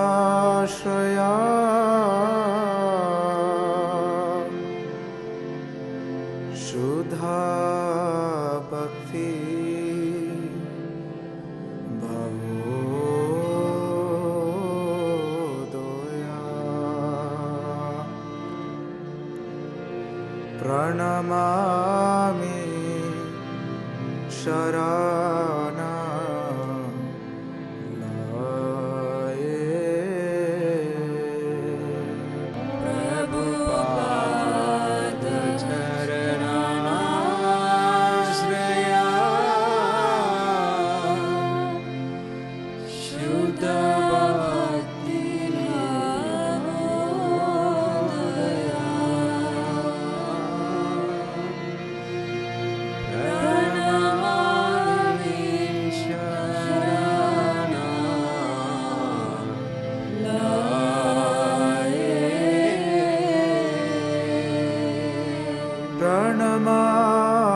चरणाश्रया शुद्धा भक्ति भवोदया प्रणमामि शरणा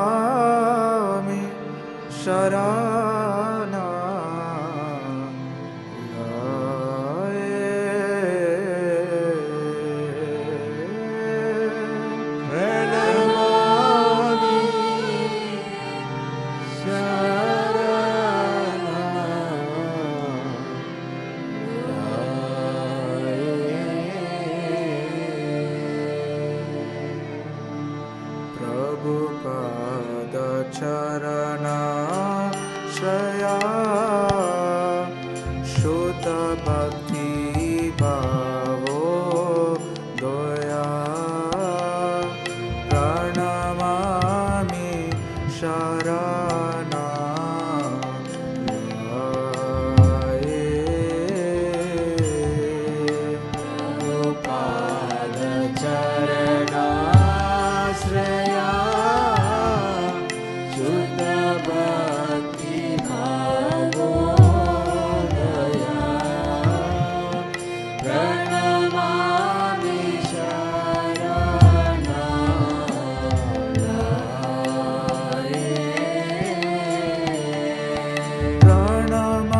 प्रणमामि शरणा चरणाश्रया शुद्ध भक्ति भवोदया प्रणमामि शरणा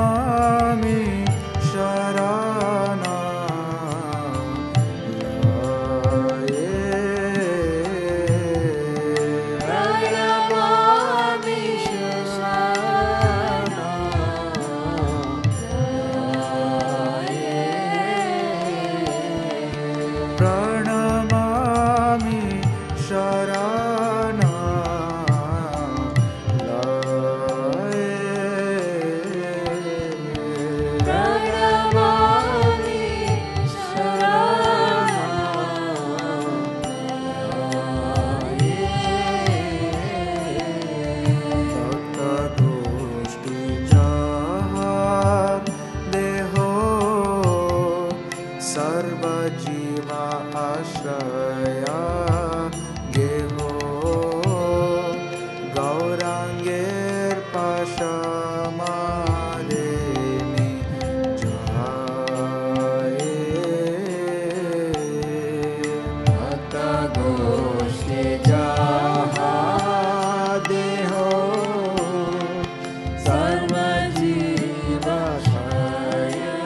प्रणमामि शरणा सर्वजीवा आश्रया गेहो गौरांगेर पाशमादेनी जाए भक्त गोष्ठी जहा देहो सर्वजीवा आश्रया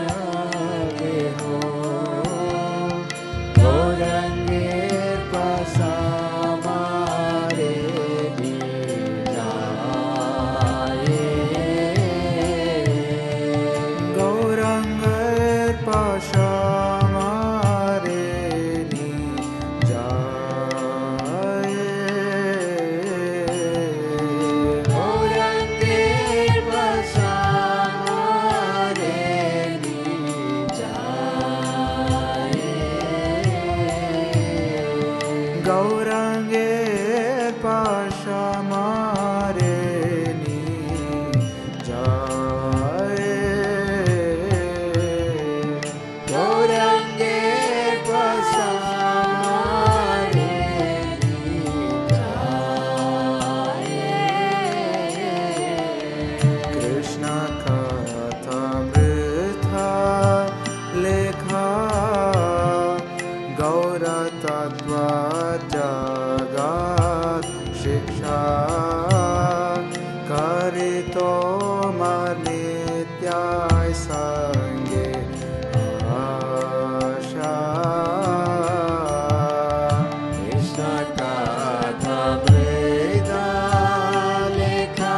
नित्याय संगे आशा कृष्ण कथा मृदा लेखा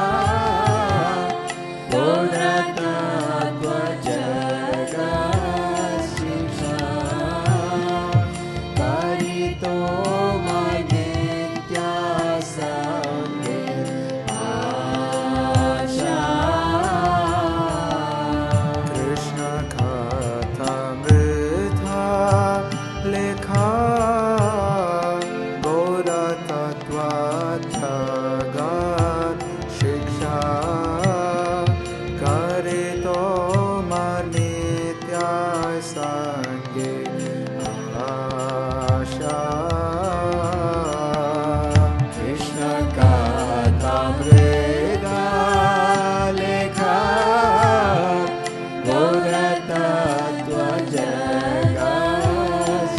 पूर्णतत्व जगत शिक्षा परितो नित्या संगे आशा कृष्ण कथा मृदा लेखा गौर तत्व जगत शिक्षा करे तो नित्या संगे आशा कृष्ण कथा मृदा लेखा गौर तत्व जगत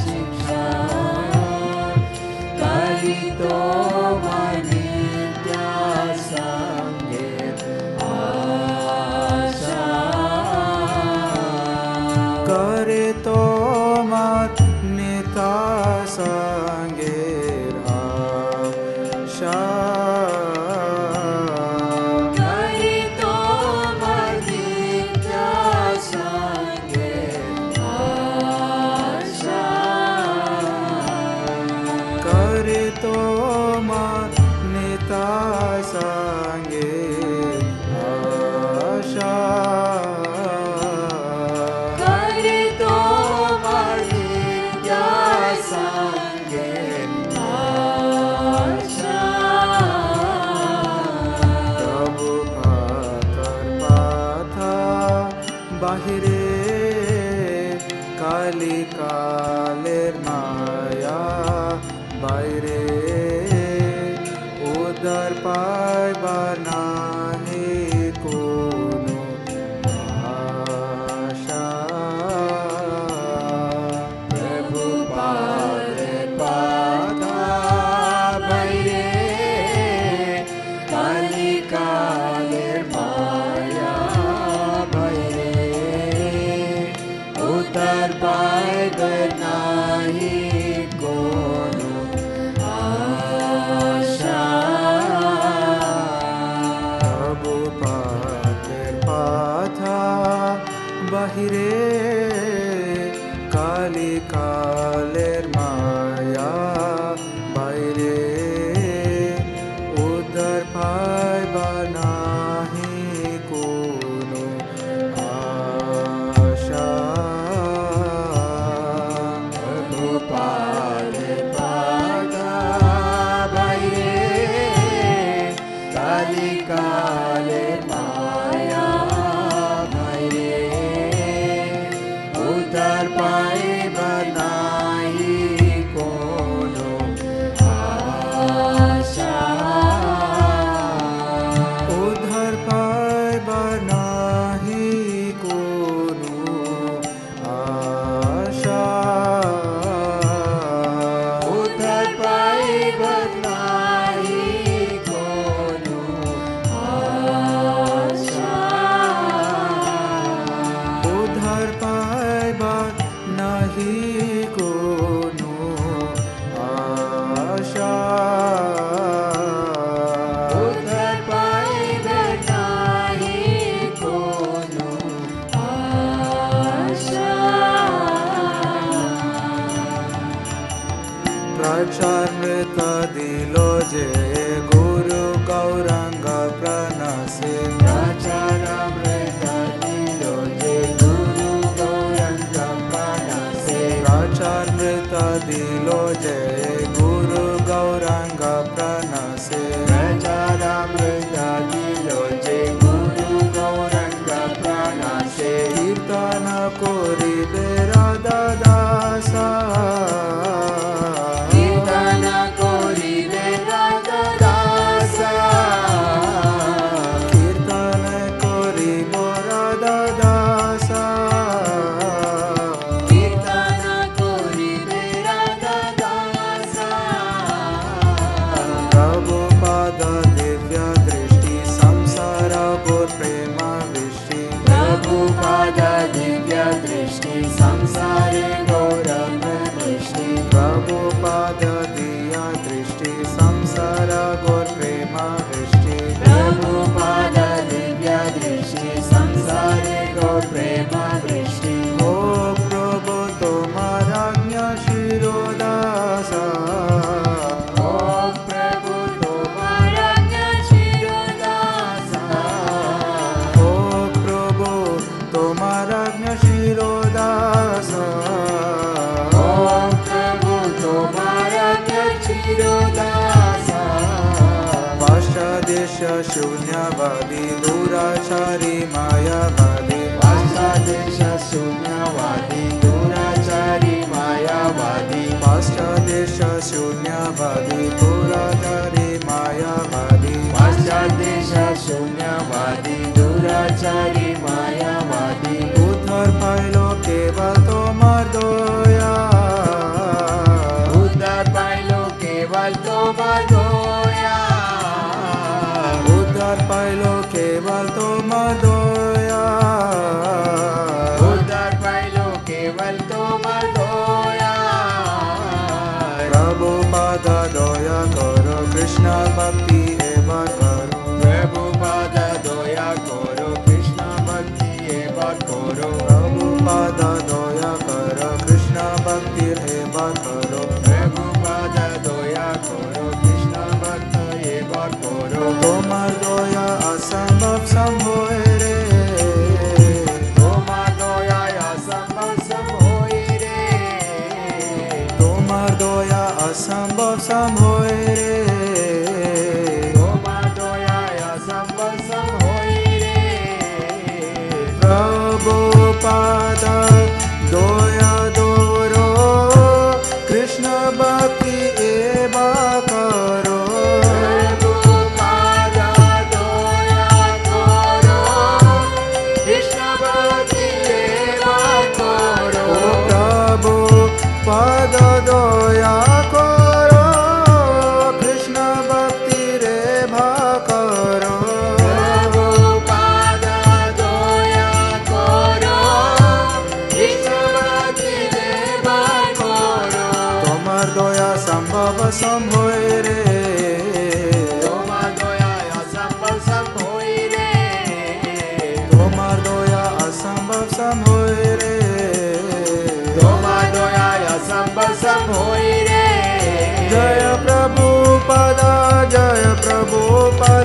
शिक्षा करी तो नित्या संगे आशा करे तो नित्या संगे आशा करे तो नित्या संगे आशा करे तो नित्या संगे आशा करे तो नित्या संगे आशा प्रभु पाथर पाथा बाहिरे काली कालेर माया বাইরে উদার পাইবার নাহি কোনো আশা প্রভু পাদে পাতা বাইরে কালি কালের মায়া বাইরে উদার পাইবার নাহি কোনো आशा प्रभु पाथेर पाथा बाहिरे काली कालेर माया বাইরে उद्धार पाइবার নাহি কোনো आशा प्रभु पाथेर पाथा বাইরে কালি কালের মায়া বাইরে উদ্ধার পাইবার নাহি কোনো আশা উদ্ধার পাইবার নাহি কোনো আশা উদ্ধার পাইবার নাহি কোনো আশা উদ্ধার পাইবার নাহি কোনো আশা উদ্ধার পাইবার নাহি কোনো আশা प्रचारमृत दिलो जे गुरु गौरांग प्रणसे प्रचारमृत दिलो जे गुरु गौरांग प्रणसे प्रचारमृत दिलो जे गुरु गौरांग प्रणसे प्रचारमृत दिलो जे गुरु गौरांग प्रणसे कीर्तन करिबे राधा दासा कीर्तन करिबे राधा दासा कीर्तन करिब राधा दासा कीर्तन करिबे राधा दासा प्रभुपाद दिव्य दृष्टि संसारे गौरव दृष्टि प्रभुपाद दिव्य दृष्टि संसार गौर प्रेम दृष्टि प्रभुपाद दिव्य दृष्टि संसारे गौर प्रेम दृष्टि ओ प्रभु तुम्हारा आज्ञा शिरोदासा शून्यवादी दुराचारी मायावादी पाश्चादेश शून्यवादी दुराचारी मायावादी पाश्चादेश शून्यवादी दुराचारी मायावादी पाश्चादेश शून्यवादी दुराचारी मायावादी उद्धर पाइलो केवल तोमार दया उद्धर पाइलो केवल तोमार दया पाइलो केवल तोमार दया उद्धार पाइलो केवल तोमार दया प्रभुपाद दया करो कृष्ण भक्ति एवं करो प्रभुपाद दया करो कृष्ण भक्ति एवं करो प्रभुपाद दया करो कृष्ण भक्ति एवं करो प्रभुपाद दया करो कृष्ण भक्ति एवं करो तोमार दया असंभव संभोय रे तोमार दया असंभव संभोय रे तोमार दया असंभव संभोय रे तोमार दया असंभव संभोय रे प्रभुपाद दया दोरो कृष्ण भक्ति एवा करो पाद दया करो कृष्ण भक्ति रे भा करो पाद दया करो कृष्ण भक्ति रे भा करो तोमार दया संभव संभोय रे तोमार दया असंभव संभोय रे तोमार दया असंभव संभोय रे संभोय रे जय प्रभुपाद